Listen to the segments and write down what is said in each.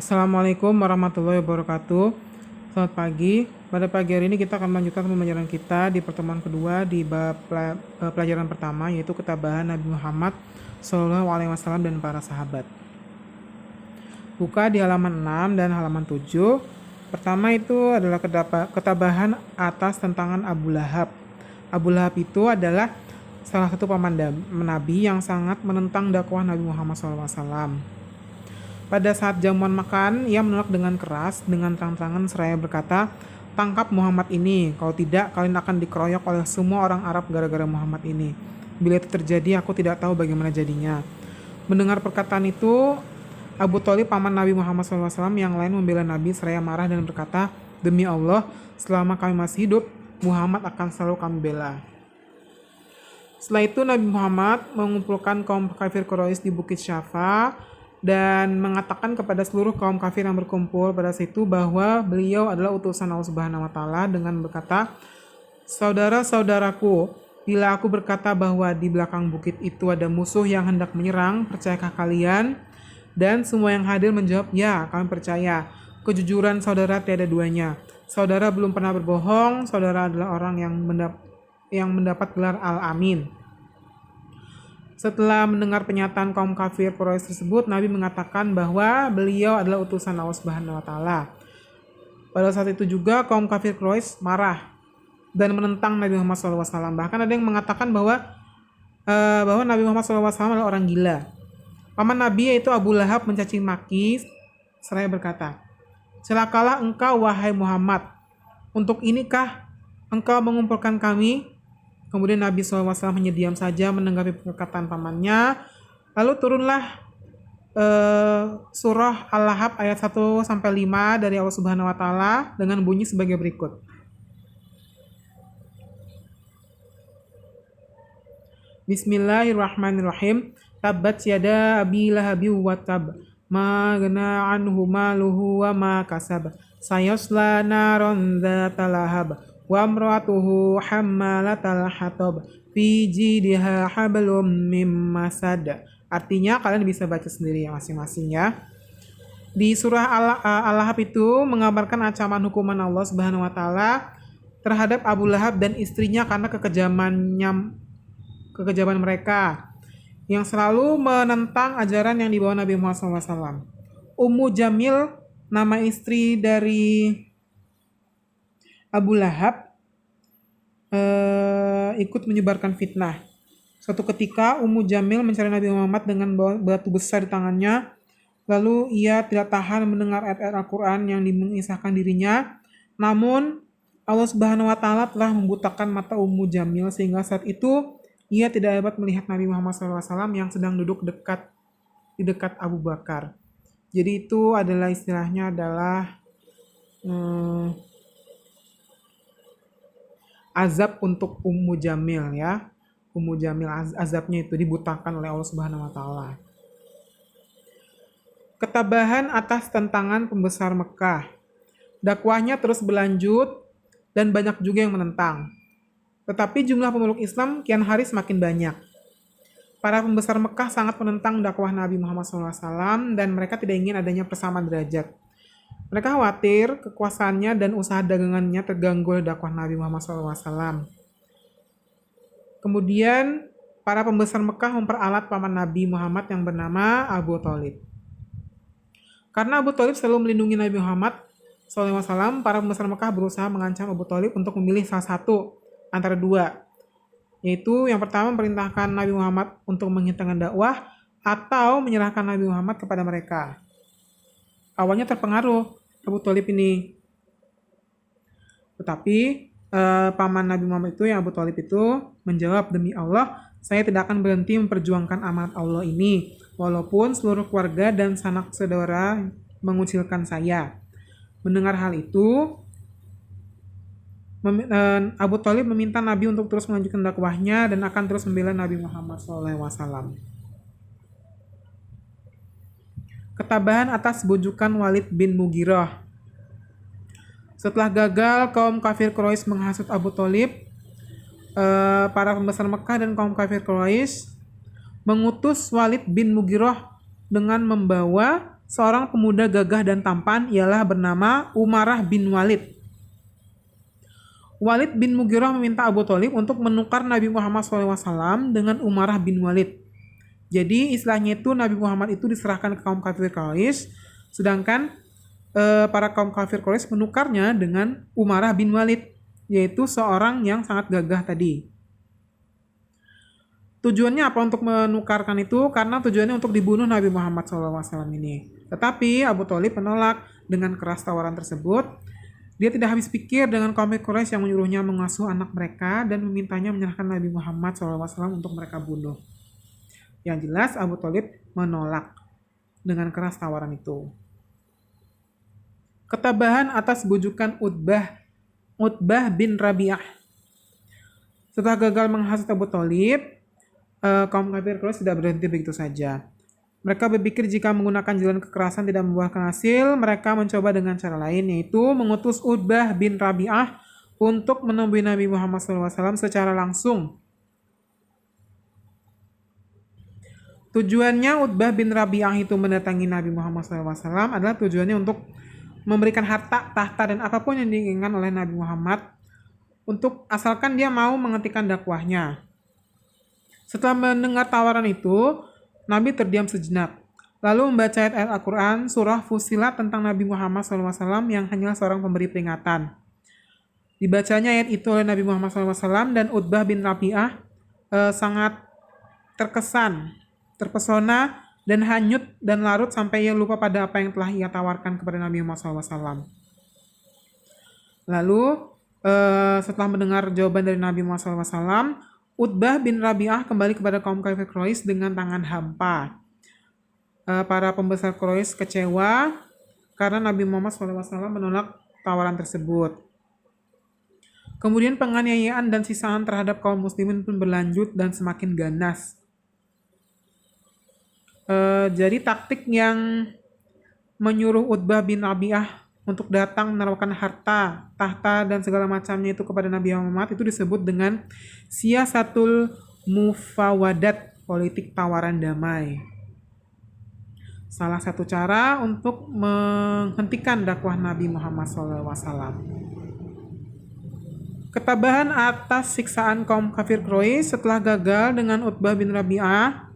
Assalamualaikum warahmatullahi wabarakatuh. Selamat pagi. Pada pagi hari ini kita akan melanjutkan pembelajaran kita di pertemuan kedua di bab pelajaran pertama, yaitu ketabahan Nabi Muhammad Shallallahu Alaihi Wasallam dan para sahabat. Buka di halaman 6 dan halaman 7. Pertama itu adalah ketabahan atas tentangan Abu Lahab. Abu Lahab itu adalah salah satu paman Nabi yang sangat menentang dakwah Nabi Muhammad SAW. Pada saat jamuan makan, ia menolak dengan keras, dengan terang-terangan seraya berkata, "Tangkap Muhammad ini, kalau tidak kalian akan dikeroyok oleh semua orang Arab gara-gara Muhammad ini. Bila itu terjadi, aku tidak tahu bagaimana jadinya." Mendengar perkataan itu, Abu Thalib, paman Nabi Muhammad SAW, yang lain membela Nabi seraya marah dan berkata, "Demi Allah, selama kami masih hidup, Muhammad akan selalu kami bela." Setelah itu Nabi Muhammad mengumpulkan kaum kafir Quraisy di Bukit Syafa dan mengatakan kepada seluruh kaum kafir yang berkumpul pada situ bahwa beliau adalah utusan Allah Subhanahu wa taala dengan berkata, "Saudara-saudaraku, bila aku berkata bahwa di belakang bukit itu ada musuh yang hendak menyerang, percayakah kalian?" Dan semua yang hadir menjawab, "Ya, kami percaya. Kejujuran saudara tiada duanya. Saudara belum pernah berbohong, saudara adalah orang yang mendapat gelar Al-Amin." Setelah mendengar pernyataan kaum kafir Quraisy tersebut, Nabi mengatakan bahwa beliau adalah utusan Allah Subhanahu wa taala. Pada saat itu juga kaum kafir Quraisy marah dan menentang Nabi Muhammad SAW. Bahkan ada yang mengatakan bahwa Nabi Muhammad SAW adalah orang gila. Paman Nabi yaitu Abu Lahab mencaci maki seraya berkata, "Celakalah engkau wahai Muhammad. Untuk inikah engkau mengumpulkan kami?" Kemudian Nabi SAW hanya diam saja menanggapi perkataan pamannya. Lalu turunlah surah Al-Lahab ayat 1-5 dari Allah Subhanahu wa taala dengan bunyi sebagai berikut. Bismillahirrahmanirrahim. Tabbat yada abi lahabi wa tab. Ma gana anhu maluhu wa ma kasab. Sayasla naron dzata lahab. Wa amratuhu hammalatal hatab fi jidha hablum mim masad. Artinya kalian bisa baca sendiri ya masing-masing ya. Di surah Al-Lahab itu mengabarkan ancaman hukuman Allah Subhanahu wa taala terhadap Abu Lahab dan istrinya karena kekejaman mereka yang selalu menentang ajaran yang dibawa Nabi Muhammad SAW. Ummu Jamil, nama istri dari Abu Lahab, ikut menyebarkan fitnah. Suatu ketika Ummu Jamil mencari Nabi Muhammad dengan batu besar di tangannya. Lalu ia tidak tahan mendengar ayat-ayat Al-Quran yang mengisahkan dirinya. Namun Allah Subhanahu wa taala telah membutakan mata Ummu Jamil sehingga saat itu ia tidak dapat melihat Nabi Muhammad SAW yang sedang duduk di dekat Abu Bakar. Jadi itu adalah istilahnya adalah azab untuk Ummu Jamil ya. Ummu Jamil azabnya itu dibutakan oleh Allah Subhanahu wa taala. Ketabahan atas tentangan pembesar Mekah. Dakwahnya terus berlanjut dan banyak juga yang menentang. Tetapi jumlah pemeluk Islam kian hari semakin banyak. Para pembesar Mekah sangat menentang dakwah Nabi Muhammad SAW dan mereka tidak ingin adanya persamaan derajat. Mereka khawatir kekuasaannya dan usaha dagangannya terganggu oleh dakwah Nabi Muhammad SAW. Kemudian para pembesar Mekah memperalat paman Nabi Muhammad yang bernama Abu Thalib. Karena Abu Thalib selalu melindungi Nabi Muhammad SAW, para pembesar Mekah berusaha mengancam Abu Thalib untuk memilih salah satu antara dua. Yaitu yang pertama memerintahkan Nabi Muhammad untuk menghentikan dakwah atau menyerahkan Nabi Muhammad kepada mereka. Awalnya terpengaruh Abu Thalib ini. Tetapi paman Nabi Muhammad itu yang Abu Thalib itu menjawab, "Demi Allah, saya tidak akan berhenti memperjuangkan amanat Allah ini, walaupun seluruh keluarga dan sanak saudara mengucilkan saya." Mendengar hal itu, Abu Thalib meminta Nabi untuk terus melanjutkan dakwahnya dan akan terus membela Nabi Muhammad SAW. Ketabahan atas bujukan Walid bin Mughirah. Setelah gagal kaum kafir Quraisy menghasut Abu Thalib, para pembesar Mekah dan kaum kafir Quraisy mengutus Walid bin Mughirah dengan membawa seorang pemuda gagah dan tampan ialah bernama Umarah bin Walid. Walid bin Mughirah meminta Abu Thalib untuk menukar Nabi Muhammad SAW dengan Umarah bin Walid. Jadi istilahnya itu Nabi Muhammad itu diserahkan ke kaum kafir Quraisy, sedangkan para kaum kafir Quraisy menukarnya dengan Umarah bin Walid, yaitu seorang yang sangat gagah tadi. Tujuannya apa untuk menukarkan itu? Karena tujuannya untuk dibunuh Nabi Muhammad SAW ini. Tetapi Abu Thalib menolak dengan keras tawaran tersebut. Dia tidak habis pikir dengan kaum Quraisy yang menyuruhnya mengasuh anak mereka dan memintanya menyerahkan Nabi Muhammad SAW untuk mereka bunuh. Yang jelas Abu Thalib menolak dengan keras tawaran itu. Ketabahan atas bujukan Utbah bin Rabi'ah. Setelah gagal menghasut Abu Thalib, kaum kafir Quraisy tidak berhenti begitu saja. Mereka berpikir jika menggunakan jalan kekerasan tidak membuahkan hasil, mereka mencoba dengan cara lain, yaitu mengutus Utbah bin Rabi'ah untuk menemui Nabi Muhammad SAW secara langsung. Tujuannya Utbah bin Rabi'ah itu mendatangi Nabi Muhammad SAW adalah tujuannya untuk memberikan harta, tahta, dan apapun yang diinginkan oleh Nabi Muhammad, untuk asalkan dia mau menghentikan dakwahnya. Setelah mendengar tawaran itu, Nabi terdiam sejenak, lalu membaca ayat Al-Quran surah Fussilat tentang Nabi Muhammad SAW yang hanyalah seorang pemberi peringatan. Dibacanya ayat itu oleh Nabi Muhammad SAW dan Utbah bin Rabi'ah sangat terkesan, terpesona, dan hanyut dan larut sampai ia lupa pada apa yang telah ia tawarkan kepada Nabi Muhammad SAW. Lalu setelah mendengar jawaban dari Nabi Muhammad SAW, Utbah bin Rabi'ah kembali kepada kaum kafir Quraisy dengan tangan hampa. Para pembesar Quraisy kecewa karena Nabi Muhammad SAW menolak tawaran tersebut. Kemudian penganiayaan dan sisaan terhadap kaum muslimin pun berlanjut dan semakin ganas. Jadi taktik yang menyuruh Utbah bin Rabi'ah untuk datang menawarkan harta, tahta, dan segala macamnya itu kepada Nabi Muhammad itu disebut dengan siyasatul mufawadat, politik tawaran damai. Salah satu cara untuk menghentikan dakwah Nabi Muhammad SAW. Ketabahan atas siksaan kaum kafir Quraisy setelah gagal dengan Utbah bin Rabi'ah,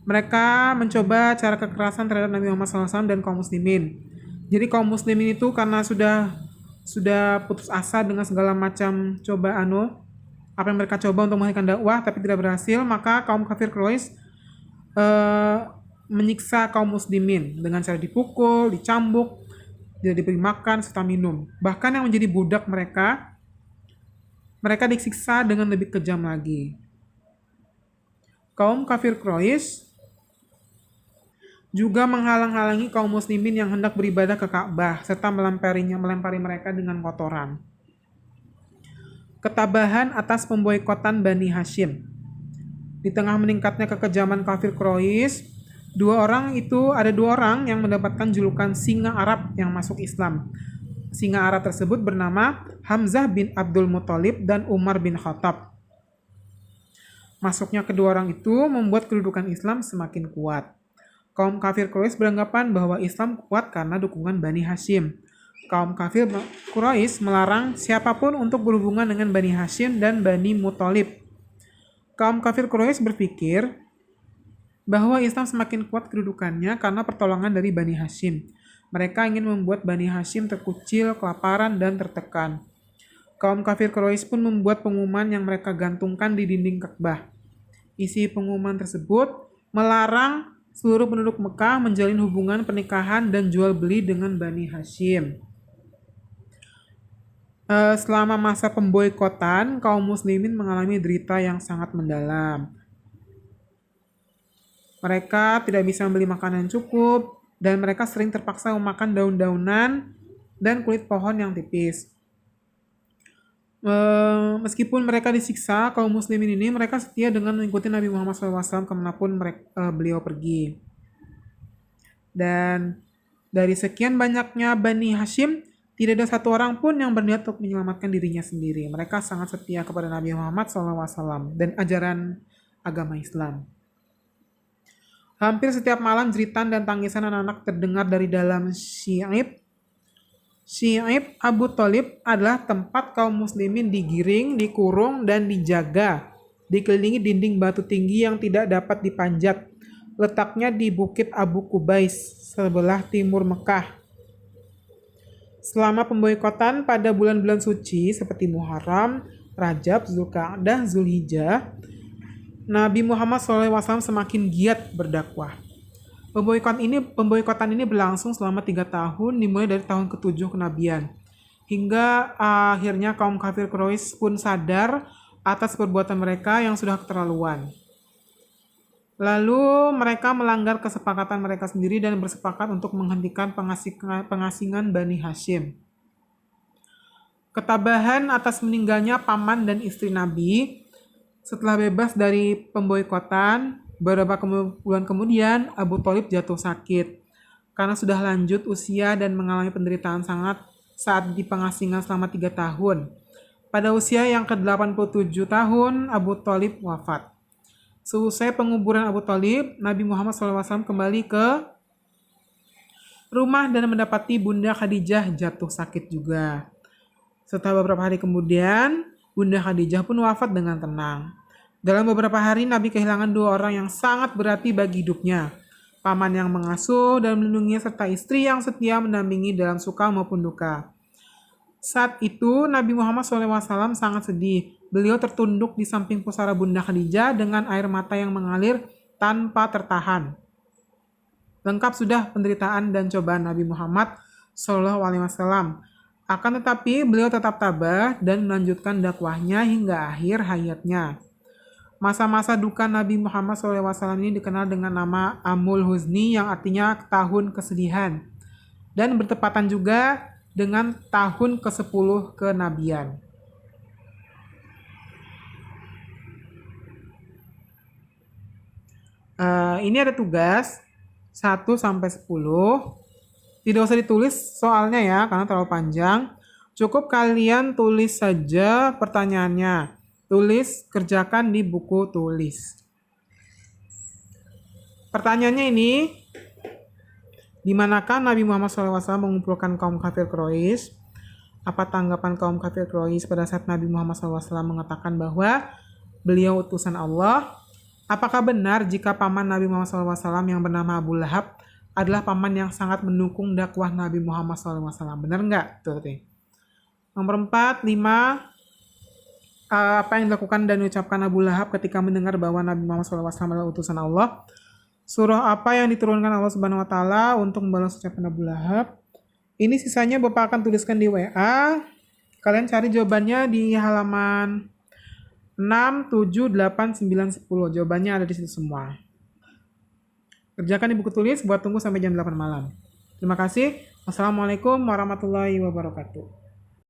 mereka mencoba cara kekerasan terhadap Nabi Muhammad SAW dan kaum muslimin. Jadi kaum muslimin itu karena sudah putus asa dengan segala macam apa yang mereka coba untuk menghentikan dakwah tapi tidak berhasil, maka kaum kafir Quraisy menyiksa kaum muslimin dengan cara dipukul, dicambuk, tidak diberi makan serta minum. Bahkan yang menjadi budak mereka disiksa dengan lebih kejam lagi. Kaum kafir Quraisy juga menghalang-halangi kaum muslimin yang hendak beribadah ke Ka'bah serta melempari mereka dengan kotoran. Ketabahan atas pemboikotan Bani Hashim. Di tengah meningkatnya kekejaman kafir Quraisy, ada dua orang yang mendapatkan julukan singa Arab yang masuk Islam. Singa Arab tersebut bernama Hamzah bin Abdul Muthalib dan Umar bin Khattab. Masuknya kedua orang itu membuat kedudukan Islam semakin kuat. Kaum kafir Quraisy beranggapan bahwa Islam kuat karena dukungan Bani Hashim. Kaum kafir Quraisy melarang siapapun untuk berhubungan dengan Bani Hashim dan Bani Muthalib. Kaum kafir Quraisy berpikir bahwa Islam semakin kuat kedudukannya karena pertolongan dari Bani Hashim. Mereka ingin membuat Bani Hashim terkucil, kelaparan, dan tertekan. Kaum kafir Quraisy pun membuat pengumuman yang mereka gantungkan di dinding Ka'bah. Isi pengumuman tersebut melarang seluruh penduduk Mekah menjalin hubungan pernikahan dan jual beli dengan Bani Hashim. Selama masa pemboikotan, kaum muslimin mengalami derita yang sangat mendalam. Mereka tidak bisa membeli makanan yang cukup, dan mereka sering terpaksa memakan daun-daunan dan kulit pohon yang tipis. Meskipun mereka disiksa, kaum muslimin ini mereka setia dengan mengikuti Nabi Muhammad SAW kemanapun beliau pergi. Dan dari sekian banyaknya Bani Hashim, tidak ada satu orang pun yang berniat untuk menyelamatkan dirinya sendiri. Mereka sangat setia kepada Nabi Muhammad SAW dan ajaran agama Islam. Hampir setiap malam jeritan dan tangisan anak-anak terdengar dari dalam Syi'ib. Syi'ib Abu Thalib adalah tempat kaum muslimin digiring, dikurung, dan dijaga. Dikelilingi dinding batu tinggi yang tidak dapat dipanjat. Letaknya di Bukit Abu Kubais, sebelah timur Mekah. Selama pemboikotan pada bulan-bulan suci seperti Muharram, Rajab, Zulkaadah, Zulhijjah, Nabi Muhammad SAW semakin giat berdakwah. Pemboikotan ini berlangsung selama 3 tahun, dimulai dari tahun ke-7 kenabian. Hingga akhirnya kaum kafir Quraisy pun sadar atas perbuatan mereka yang sudah keterlaluan. Lalu mereka melanggar kesepakatan mereka sendiri dan bersepakat untuk menghentikan pengasingan Bani Hashim. Ketabahan atas meninggalnya paman dan istri Nabi. Setelah bebas dari pemboikotan, beberapa bulan kemudian Abu Thalib jatuh sakit karena sudah lanjut usia dan mengalami penderitaan sangat saat di pengasingan selama 3 tahun. Pada usia yang ke-87 tahun, Abu Thalib wafat. Seusai penguburan Abu Thalib, Nabi Muhammad SAW kembali ke rumah dan mendapati Bunda Khadijah jatuh sakit juga. Setelah beberapa hari kemudian, Bunda Khadijah pun wafat dengan tenang. Dalam beberapa hari, Nabi kehilangan 2 orang yang sangat berarti bagi hidupnya. Paman yang mengasuh dan melindungi serta istri yang setia mendampingi dalam suka maupun duka. Saat itu, Nabi Muhammad SAW sangat sedih. Beliau tertunduk di samping pusara Bunda Khadijah dengan air mata yang mengalir tanpa tertahan. Lengkap sudah penderitaan dan cobaan Nabi Muhammad SAW. Akan tetapi, beliau tetap tabah dan melanjutkan dakwahnya hingga akhir hayatnya. Masa-masa duka Nabi Muhammad SAW ini dikenal dengan nama Amul Huzni yang artinya tahun kesedihan. Dan bertepatan juga dengan tahun ke-10 kenabian. Ini ada tugas 1-10. Tidak usah ditulis soalnya ya, karena terlalu panjang. Cukup kalian tulis saja pertanyaannya. Tulis, kerjakan di buku tulis. Pertanyaannya ini, di manakah Nabi Muhammad SAW mengumpulkan kaum kafir Quraisy? Apa tanggapan kaum kafir Quraisy pada saat Nabi Muhammad SAW mengatakan bahwa beliau utusan Allah? Apakah benar jika paman Nabi Muhammad SAW yang bernama Abu Lahab adalah paman yang sangat mendukung dakwah Nabi Muhammad SAW? Benar nggak? Tuh. Nomor 4, 5. Apa yang dilakukan dan diucapkan Abu Lahab ketika mendengar bahwa Nabi Muhammad SAW adalah utusan Allah? Surah apa yang diturunkan Allah Subhanahu Wa Taala untuk membalas ucapan Abu Lahab? Ini sisanya Bapak akan tuliskan di WA. Kalian cari jawabannya di halaman 6, 7, 8, 9, 10. Jawabannya ada di situ semua. Kerjakan di buku tulis, buat tunggu sampai jam 8 malam. Terima kasih. Wassalamualaikum warahmatullahi wabarakatuh.